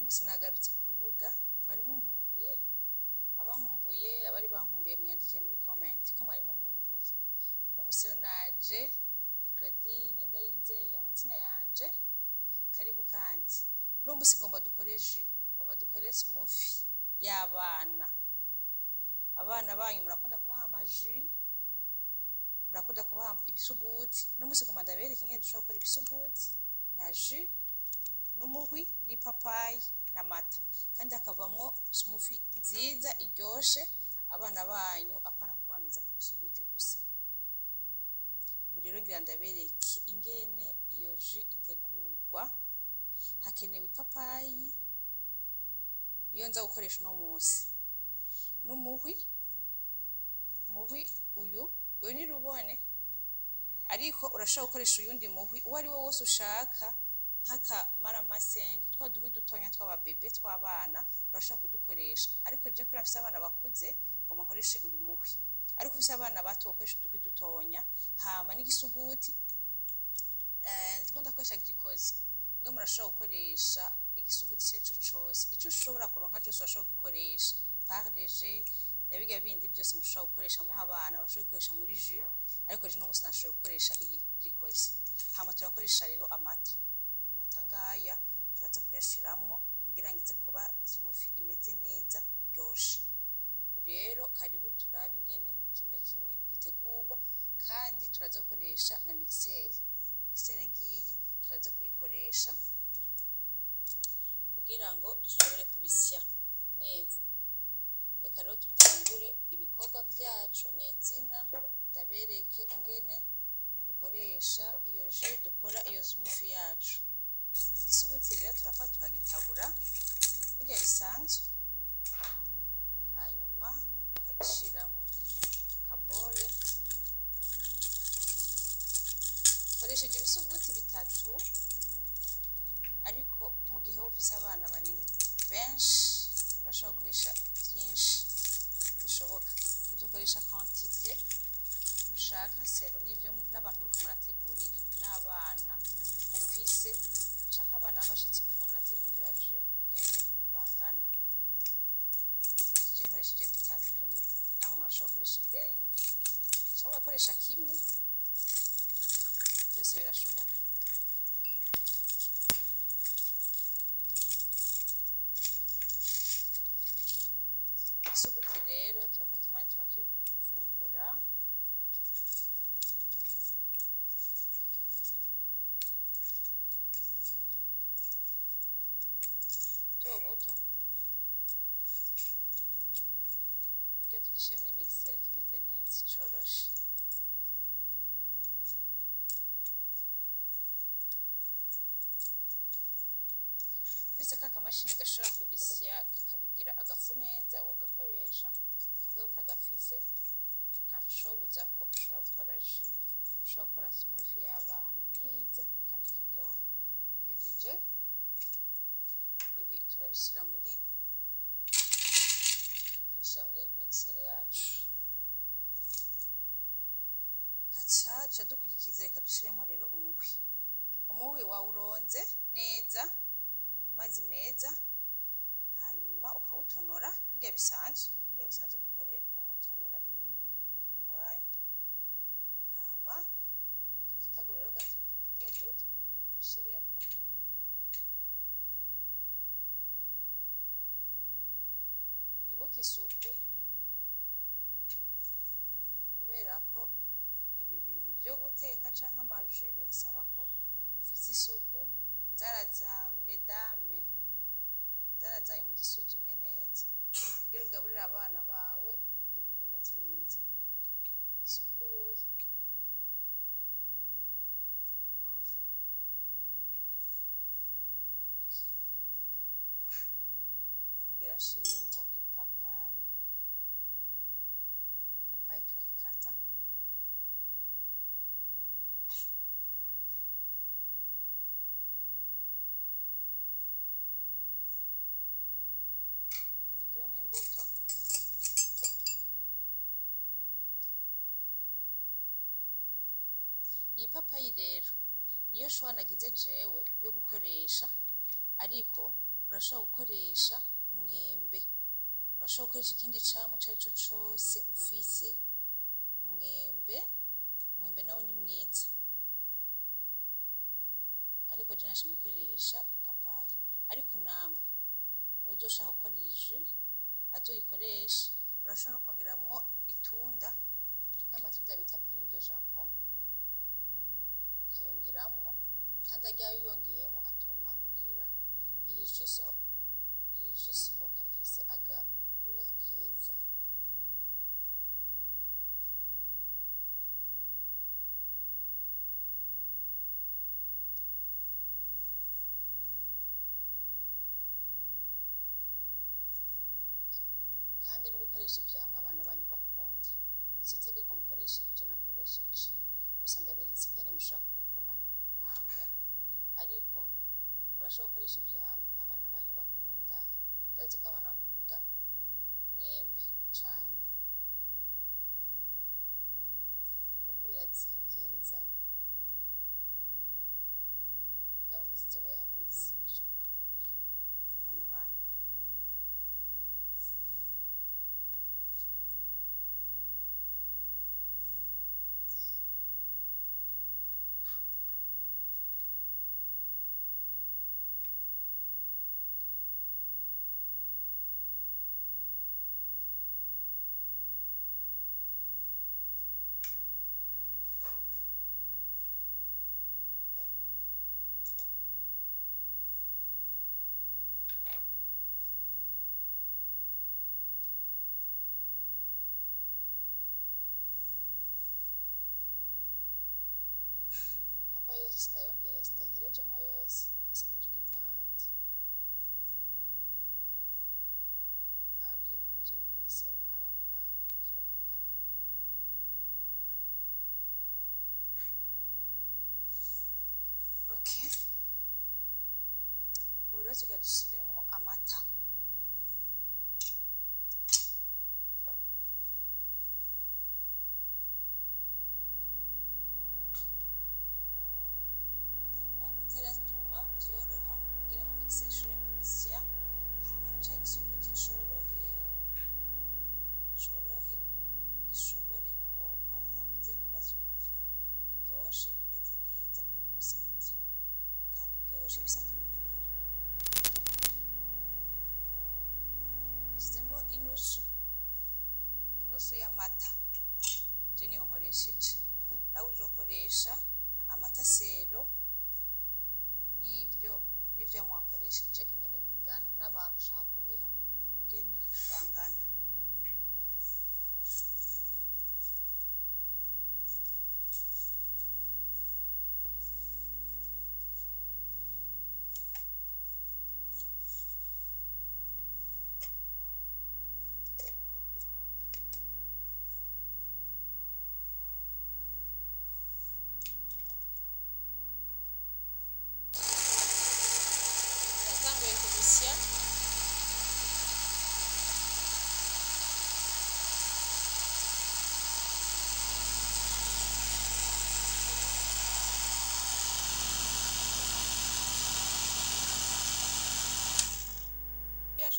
musi nagarutse ku rubuga mwari munkumbuye abankumbuye abari bankumbuye munyandikiye muri comment ko mwari munkumbuye no musi naje ni Claudine Ndayizeye amazina yanje karibu kandi no musi ngomba dukore smoothie y'abana banyu murakunda kubaha amaji murakunda kubaha ibisuguti no musi ngomba ndabereka ingene dushobora gukora ibisuguti na jus n'umuhwi n'ipapayi n'amata kandi hakavamwo smoothie nziza iryoshe abana banyu apana kubamiza ku bisuguti gusa. Ubu rero ngira ndabereke ingene iyo jus itegurwa. Hakenewe ipapayi iyo nza gukoresha no musi n'umuhwi uyu ni rubone ariko urashobora gukoresha uyundi muhwi uwo ari wo wose ushaka nk'aka maramasenge twa duhwi dutonya tw'ababebe tw'abana urashaka kudukoresha ariko je kuri afise abana bakuze ngoma nkoreshe uyu muhwi ariko ufise abana bato ukoresha uduhwi dutonya hama n'igisuguti ndikunda gukoresha glucose mwe murashobora gukoresha igisuguti cyo cyose ico ushobora kuronka cyose urashobora gikoresha parleger nabiga bindi byose mushobora gukoresha mu abana urashobora gukoresha muri jus ariko je no musi nashobora gukoresha iyi glucose hama turakoresha rero amata ngaya turaza kuyashiramwo kugira ngo ize kuba smoothie imeze neza iryoshe. Rero karibu turabe ingene kimwe gitegurwa kandi turaza gukoresha na mixer ngiyi turaza kuyikoresha kugira ngo dushobore kubisya neza. Reka rero tutangure ibikorwa byacu nyezina ndabereke ingene dukoresha iyo jus dukora iyo smoothie yacu. Igisuguti rero turafata tukagitabura kugira bisanzwe hanyuma tukagishira muri kabole koresheje ibisuguti bitatu ariko mu gihe ufise abana benshi urashobora gukoresha byinshi bishoboka uzokoresha quantité mushaka sero n'ivyo n'abantu uriko murategurira n'abana mufise canke abana bashitse muriko murategurira jus ngene bangana. Je nkoresheje bitatu namwe murashobora gukoresha ibirenga cyangwa gukoresha kimwe byose birashoboka. Isuguti rero turafata umwanya twakivungura buto tugiye tugishyire muri mixer kimeze neza coroshe. Ufise ka kamashini gashobora kubisya kakabigira agafu neza ugakoresha mugabo utagafise ntacobuza ko ushobora gukora jus ushobora gukora smoothie y'abana neza kandi karyoha. Duhejeje ibi turabishira muri mixer yacu haca dukurikiza reka dushiremo rero umuhwi wawuronze neza amazi meza hanyuma ukawutonora kurya bisanzwe mutonora imihwi muhiri wanyu hama tukatagura rero gato dushiremo isuku kubera ko ibi bintu byo guteka canke amaji birasaba ko ufite isuku. Inzara zawe redame inzara zawe muzisuzume neza kugira ugaburire abana bawe ibintu bimeze neza isukuye. Ngira shiremo ipapayi turayikata dukuremo imbuto iyi papayi rero niyo shwa nagize jewe yo gukoresha ariko urashobora gukoresha umwembe, urashobora gukoresha ikindi camwa ico arico cose ufise. Umwembe nawo ni mwiza, ariko je nashimye gukoresha ipapayi. Ariko namwe uzoshaka gukora iji azoyikoresha, urashobora no kongeramwo itunda, n'amatunda bita prune de Japon, ukayongeramwo, kandi arya yongeyemo atuma ugira iyi ji isohoka ifise aga couleur keza. Kandi no gukoresha ivyamwa abana banyu bakunda, si itegeko mukoresha ibije nakoresheje, gusa ndaberetse ingene mushobora kubikora namwe, ariko murashobora gukoresha ivyamwa abana banyu bakunda. Ndazi ko abana bakunda umwembe cane, ariko birazimvye rizana, mbwa mu minsi izoba yabonetse ico mubakorera abana banyu. Yose sindayiherejemo yose, ndasigaje igipande, ariko nababwiye ko muzobikora sero n'abana banyu ingene bangana. Okay, ubu rero tugira dushiremwo amata. Inusu y'amata je niyo nkoresheje, nawe uzokoresha amata sero n'ivyo mwakoresheje ingene bingana, n'abantu ushaka kubiha ingene bangana.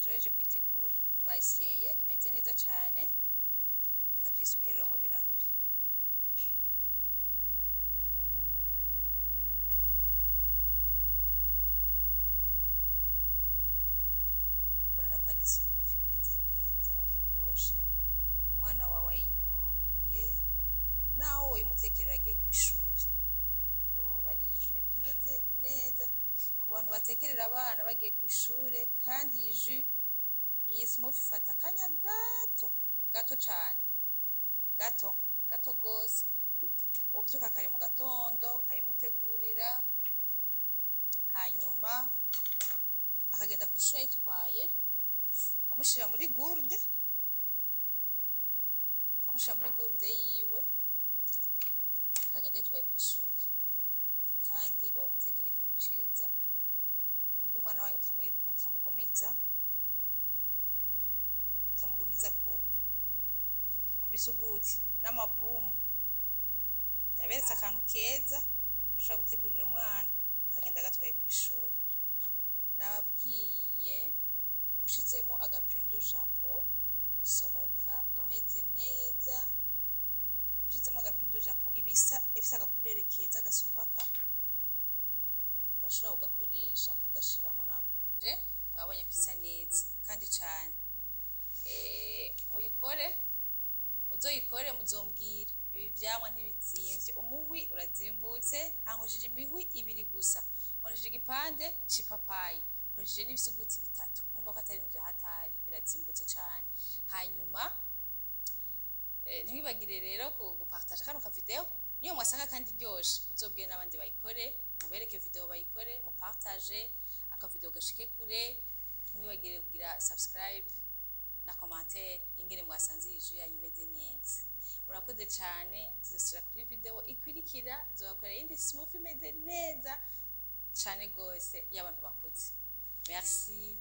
Turaje kwitegura, twayisyeye imeze neza cane, reka tuyisuke rero mu birahuri. Urabona ko ari smoothie imeze neza iryoshe, umwana wawe ayinyoye naho woyimutekerera agiye kw'ishuri, yoba ari ji imeze neza ku bantu batekerera abana bagiye kw'ishure. Kandi iyi smoothie ifata akanya gato cane, gato gose. Uvyuka kare mu gatondo ukayimutegurira, hanyuma akagenda kw'ishure ayitwaye, ukamushira muri gourde yiwe, akagenda ayitwaye kw'ishure. Kandi uwo mutekera ikintu ciza kuburyo umwana wanyu mutamugumiza ku bisuguti n'amabumu. Ndaberetse akantu keza ushobora gutegurira umwana akagenda agatwaye kw'ishuri. nababwiye ushizemo agaprint de Japon isohoka imeze neza. Ushizemo agaprint de Japon ifise agakurere keza gasumbaka, urashobora kugakoresha ukagashiramo nako. Mwabonye pisa neza kandi cyane. Muzoyikore muzombwira. Ibi vyamwa ntibizimvye, umuhwi urazimbutse, hankoresheje imihwi 2 gusa, nkoresheje igipande c'ipapayi, nkoresheje n'ibisuguti 3. Mumva ko atari ibintu vya hatari, birazimbutse cyane. Hanyuma ntibibagire rero gupartage kano ka video, niyo mwasanga kandi ryoshe muzobwire n'abandi bayikore, mubereke video bayikore, mupartage aka video gashike kure. Ntibibagire kugira subscribe na commentaire ingene mwasanze iyi jus yimeze neza. Murakoze cyane, tuzosira kuri video ikwirikira, zobakorera indi smoothie imeze neza cyane gose y'abantu bakuze. Merci.